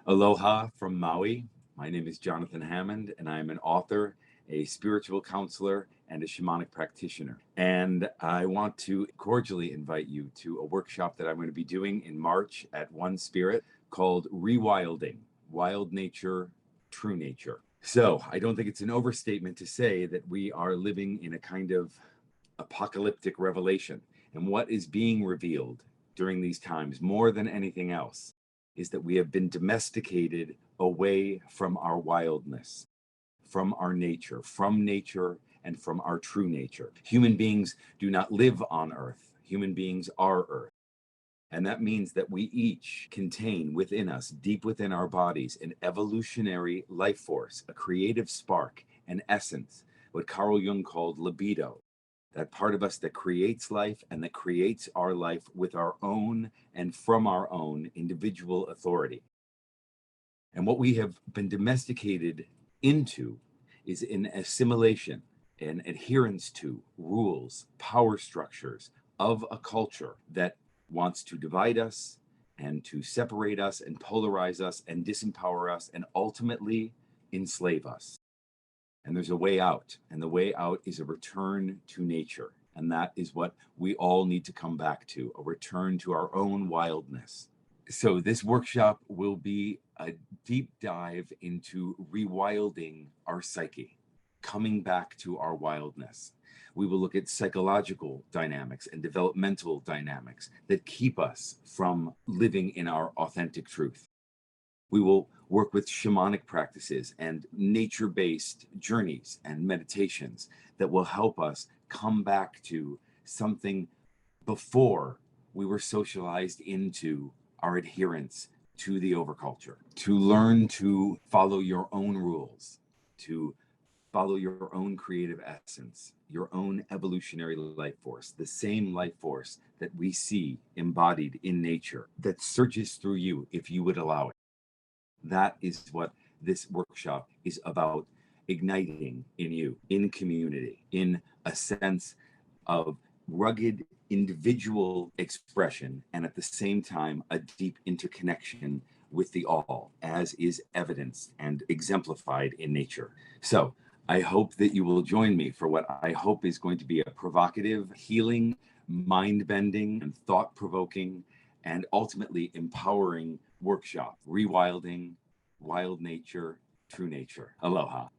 Aloha from Maui. My name is Jonathan Hammond, and I am an author, a spiritual counselor, and a shamanic practitioner. And I want to cordially invite you to a workshop that I'm going to be doing in March at One Spirit called Rewilding Wild Nature, True Nature. So I don't think it's an overstatement to say that we are living in a kind of apocalyptic revelation. And what is being revealed during these times, more than anything else, is that we have been domesticated away from our wildness, from our nature, and from our true nature. Human beings do not live on Earth. Human beings are Earth. And that means that we each contain within us, deep within our bodies, an evolutionary life force, a creative spark, an essence, what Carl Jung called libido, that part of us that creates life and that creates our life with our own and from our own individual authority. And what we have been domesticated into is an assimilation and adherence to rules, power structures of a culture that wants to divide us and to separate us and polarize us and disempower us and ultimately enslave us. And there's a way out, and the way out is a return to nature. And that is what we all need to come back to, a return to our own wildness. So this workshop will be a deep dive into rewilding our psyche, coming back to our wildness. We will look at psychological dynamics and developmental dynamics that keep us from living in our authentic truth. We will work with shamanic practices and nature-based journeys and meditations that will help us come back to something before we were socialized into our adherence to the overculture, to learn to follow your own rules, to follow your own creative essence, your own evolutionary life force, the same life force that we see embodied in nature that surges through you if you would allow it. That is what this workshop is about, igniting in you, in community, in a sense of rugged individual expression, and at the same time, a deep interconnection with the all, as is evidenced and exemplified in nature. So I hope that you will join me for what I hope is going to be a provocative, healing, mind-bending, and thought-provoking, and ultimately empowering workshop, Rewilding Wild Nature, True Nature. Aloha.